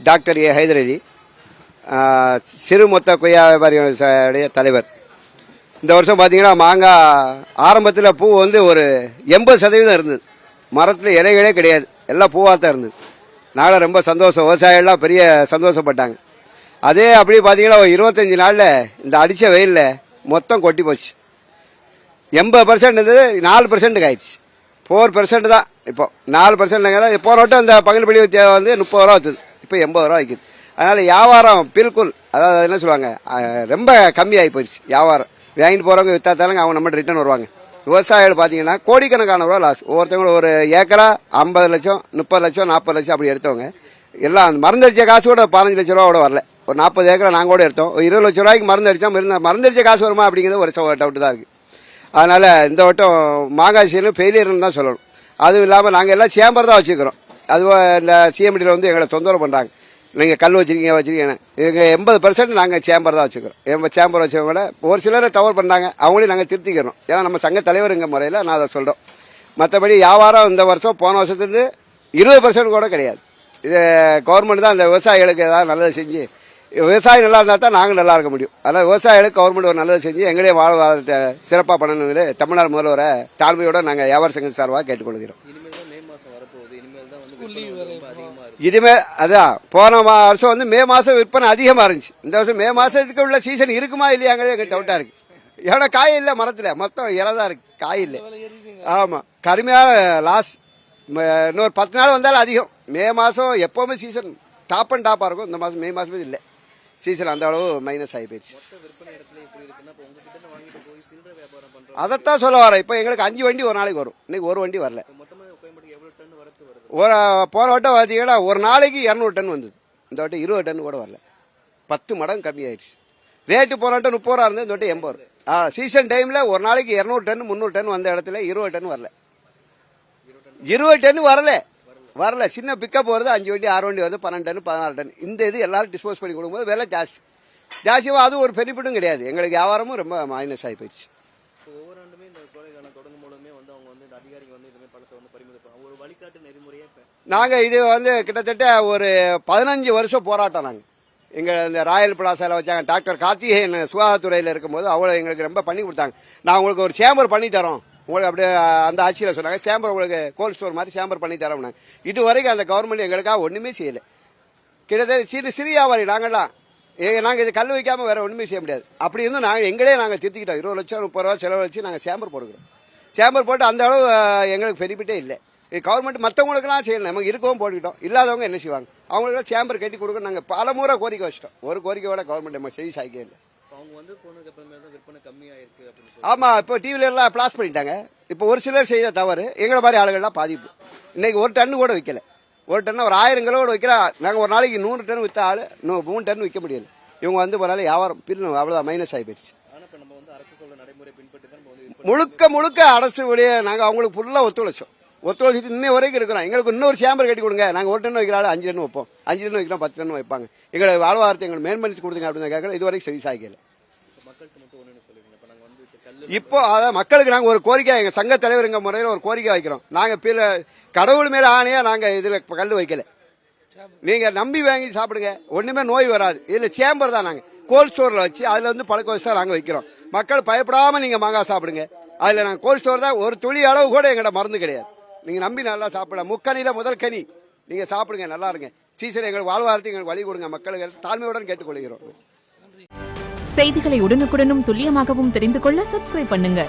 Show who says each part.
Speaker 1: Doctor A Hyder அலி, சிறு மொத்த கொய்யா வியாபாரிகளுடைய தலைவர். இந்த வருஷம் பார்த்தீங்கன்னா மாங்காய் ஆரம்பத்தில் பூ வந்து ஒரு 80% இருந்தது. மரத்தில் இலைகளே கிடையாது, எல்லாம் பூவாக தான் இருந்தது. நாங்கள் ரொம்ப சந்தோஷம், விவசாயிகள்லாம் பெரிய சந்தோஷப்பட்டாங்க. அதே அப்படி பார்த்தீங்கன்னா ஒரு 25 நாளில் இந்த அடித்த வெயிலில் மொத்தம் கொட்டி போச்சு. 80% இருந்தது, 4% ஆயிடுச்சு. 4% தான் இப்போ 4%. போன வட்டம் இந்த பங்கல்படி வந்து 30 ரூபா வச்சுது, இப்போ 80 ரூபா வைக்குது. அதனால் வியாபாரம் பில்குல், அதாவது என்ன சொல்லுவாங்க, ரொம்ப கம்மியாகி போயிடுச்சு வியாபாரம். வாங்கிட்டு போகிறவங்க வித்தாத்தாலும் அவங்க நம்மகிட்ட ரிட்டர்ன் வருவாங்க. விவசாயிகள் பார்த்தீங்கன்னா கோடிக்கணக்கான ரூபா லாஸ். ஒவ்வொருத்தவங்களும் ஒரு ஏக்கரா 50 லட்சம் 30 லட்சம் 40 லட்சம் அப்படி எடுத்தவங்க எல்லாம் மருந்தடிச்ச காசு கூட 15 லட்ச ரூபா கூட வரல. ஒரு 40 ஏக்கரா நாங்கள் கூட எடுத்தோம். ஒரு 20 லட்ச ரூபாய்க்கு மருந்து அடித்தோம். மருந்தடிச்ச காசு வருமா அப்படிங்கிறது ஒரு டவுட்டு தான் இருக்குது. அதனால் இந்த வட்டம் மாங்காய் சீசனும் ஃபெயிலியர்னு தான் சொல்லணும். அதுவும் இல்லாமல் நாங்கள் எல்லாம் சேம்பர் தான் வச்சுக்கிறோம். அதுவும் இந்த சிஎம்டியில் வந்து எங்களை தொந்தரவு பண்ணுறாங்க. நீங்கள் கல் வச்சுருக்கீங்க எங்கள் 80% நாங்கள் சேம்பர் தான் வச்சுக்கிறோம். சேம்பர் வச்சுருக்கவங்கள ஒரு சிலரை தவறு பண்ணாங்க, அவங்களையும் நாங்கள் திருத்திக்கிறோம். ஏன்னா நம்ம சங்க தலைவருங்க முறையில் நான் அதை சொல்கிறோம். மற்றபடி வியாபாரம் இந்த வருஷம் போன வருஷத்துலேருந்து 20% கூட கிடையாது. இது கவர்மெண்ட் தான் இந்த விவசாயிகளுக்கு ஏதாவது நல்லது செஞ்சு, விவசாயம் நல்லா இருந்தால் தான் நாங்கள் நல்லா இருக்க முடியும். அதனால் விவசாயிகளுக்கு கவர்மெண்ட் ஒரு நல்லது செஞ்சு எங்களே வாழ்வாதாரத்தை சிறப்பாக பண்ணணுங்கிற தமிழ்நாடு முதல்வரை தாழ்மையோடு நாங்கள் வியாபார சங்க சார்பாக கேட்டுக்கொள்கிறோம். இனிமேல் அதான் போன வருஷம் வந்து மே மாதம் விற்பனை அதிகமாக இருந்துச்சு. இந்த வருஷம் மே மாதத்துக்கு உள்ள சீசன் இருக்குமா இல்லையாங்கிறது எங்களுக்கு டவுட்டாக இருக்குது. ஏன்னா காய் இல்லை, மரத்தில் மொத்தம் இறதான் இருக்குது, காய் இல்லை. ஆமாம், கடுமையான லாஸ். இன்னொரு 10 நாள் வந்தாலும் அதிகம். மே மாதம் எப்போவுமே சீசன் டாப் அண்ட் டாப்பாக இருக்கும். இந்த மாதம் மே மாதமே இல்லை, சீசன் அந்த அளவு மைனஸ் ஆகி போயிடுச்சு. அதைத்தான் சொல்ல வரேன். இப்போ எங்களுக்கு 5 வண்டி ஒரு நாளைக்கு வரும், இன்னைக்கு ஒரு வண்டி வரல. போன வட்டம் பார்த்தீங்கன்னா ஒரு நாளைக்கு 200 டன் வந்தது. இந்த வட்டம் 20 டன் கூட வரல, 10 மடங்கு கம்மி ஆயிடுச்சு. ரேட்டு போன வட்டம் 30 ரூபா இருந்தது, இந்த வட்டம் 80 ரூபா. சீசன் டைமில் ஒரு நாளைக்கு 200 டன் 300 டன் வந்த இடத்துல 20 டன் வரல. 20 டன் வரல. சின்ன பிக்கப் வருது, 5 வண்டி 6 வண்டி வருது, 12 டன் 16 டன். இந்த இது எல்லாரும் டிஸ்போஸ் பண்ணி கொடுக்கும்போது விலை ஜாஸ்தியாக அது ஒரு பெனிஃபிட்டும் கிடையாது. எங்களுக்கு வியாபாரமும் ரொம்ப மைனஸ் ஆகி போயிடுச்சு. நாங்கள் இது வந்து கிட்டத்தட்ட ஒரு 15 வருஷம் போராட்டம். நாங்கள் எங்கள் இந்த ராயல் பிளாசாவில் வச்சாங்க, டாக்டர் கார்த்திகேயன் சுகாதாரத்துறையில் இருக்கும்போது அவ்வளோ எங்களுக்கு ரொம்ப பண்ணி கொடுத்தாங்க. நான் உங்களுக்கு ஒரு சேம்பர் பண்ணி தரோம், உங்களுக்கு அப்படியே அந்த ஆட்சியில் சொன்னாங்க. சேம்பர் உங்களுக்கு கோல்ட் ஸ்டோர் மாதிரி சேம்பர் பண்ணி தரோம்னாங்க. இது வரைக்கும் அந்த கவர்மெண்ட் எங்களுக்காக ஒன்றுமே செய்யலை. கிட்டத்தட்ட சிறு வியாபாரி நாங்கள்லாம் நாங்கள் இது கல் வைக்காமல் வேறு ஒன்றுமே செய்ய முடியாது. அப்படி இருந்தும் நாங்கள் திருத்திக்கிட்டோம். 20 லட்சம் 30 ரூபா செலவு வச்சு நாங்கள் சேம்பர் போட்டுக்கிறோம். சேம்பர் போட்டு அந்த அளவு எங்களுக்கு பெனிஃபிட்டே இல்லை. கவர்மெண்ட் மற்றவங்களுக்குலாம் செய்யணும், நமக்கு இருக்கவும் போட்டுக்கிட்டோம். இல்லாதவங்க என்ன செய்வாங்க, அவங்களுக்குலாம் சேம்பர் கட்டி கொடுக்க நாங்கள் பல முறை கோரிக்கை வச்சிட்டோம். ஒரு கோரிக்கையோட கவர்மெண்ட் நம்ம செவி சாய்க்கே இல்லை. ஆமாம், இப்போ டிவில எல்லாம் பிளாஸ் பண்ணிட்டாங்க. இப்போ ஒரு சிலர் செய்த தவறு எங்களை மாதிரி ஆளுகள்லாம் பாதிப்பு. இன்னைக்கு 1 டன்னு கூட விற்கல. 1 டன்னு ஒரு 1000 கிலோ கூட விற்கிறா. நாங்கள் ஒரு நாளைக்கு 100 டன் விற்ற ஆள் 3 டன் விற்க முடியல. இவங்க வந்து ஒரு நாள் வியாபாரம் பின்னும் அவ்வளோதான் மைனஸ் ஆகி போயிடுச்சு. முழுக்க அரசு வழியே நாங்கள் அவங்களுக்கு ஃபுல்லாக ஒத்துழைச்சிட்டு இன்ன வரைக்கும் இருக்கிறோம். எங்களுக்கு இன்னொரு சேம்பர் கட்டி கொடுங்க, நாங்கள் 1 டன் வைக்கிறாள் 5 டன் வைப்போம், 5 டன் வைக்கிறோம் 10 டன் வைப்பாங்க. எங்களை வாழ்வாதாரத்தை எங்களுக்கு மேம்படுத்தி கொடுங்க அப்படின்னு கேட்கல. இது வரைக்கும் செவி சாய்க்கல. இப்போ அதான் மக்களுக்கு நாங்கள் ஒரு கோரிக்கை, எங்கள் சங்க தலைவருங்க முறையில் ஒரு கோரிக்கை வைக்கிறோம். நாங்கள் கடவுள் மேலே ஆணையாக நாங்கள் இதில் கல் வைக்கல. நீங்கள் நம்பி வாங்கி சாப்பிடுங்க, ஒன்றுமே நோய் வராது. இதில் சேம்பர் தான் நாங்கள் கோல்ட் ஸ்டோரில் வச்சு அதில் வந்து பழக்க வச்சு தான் நாங்கள் வைக்கிறோம். மக்கள் பயப்படாமல் நீங்கள் மாங்காய் சாப்பிடுங்க. அதில் நாங்கள் கோல்ட் ஸ்டோர் தான், ஒரு துளி அளவு கூட எங்கள்கிட்ட மருந்து கிடையாது. நீங்கள் நம்பி நல்லா சாப்பிடலாம். முக்கனியில் முதல் கனி நீங்கள் சாப்பிடுங்க, நல்லா இருங்க. சீசன் எங்களுக்கு வாழ்வாதாரத்தை எங்களுக்கு வழி கொடுங்க. மக்களுக்கு தாழ்மையுடன் கேட்டுக்கொள்கிறோம்.
Speaker 2: செய்திகளை உடனுக்குடனும் துல்லியமாகவும் தெரிந்து கொள்ள சப்ஸ்கிரைப் பண்ணுங்க.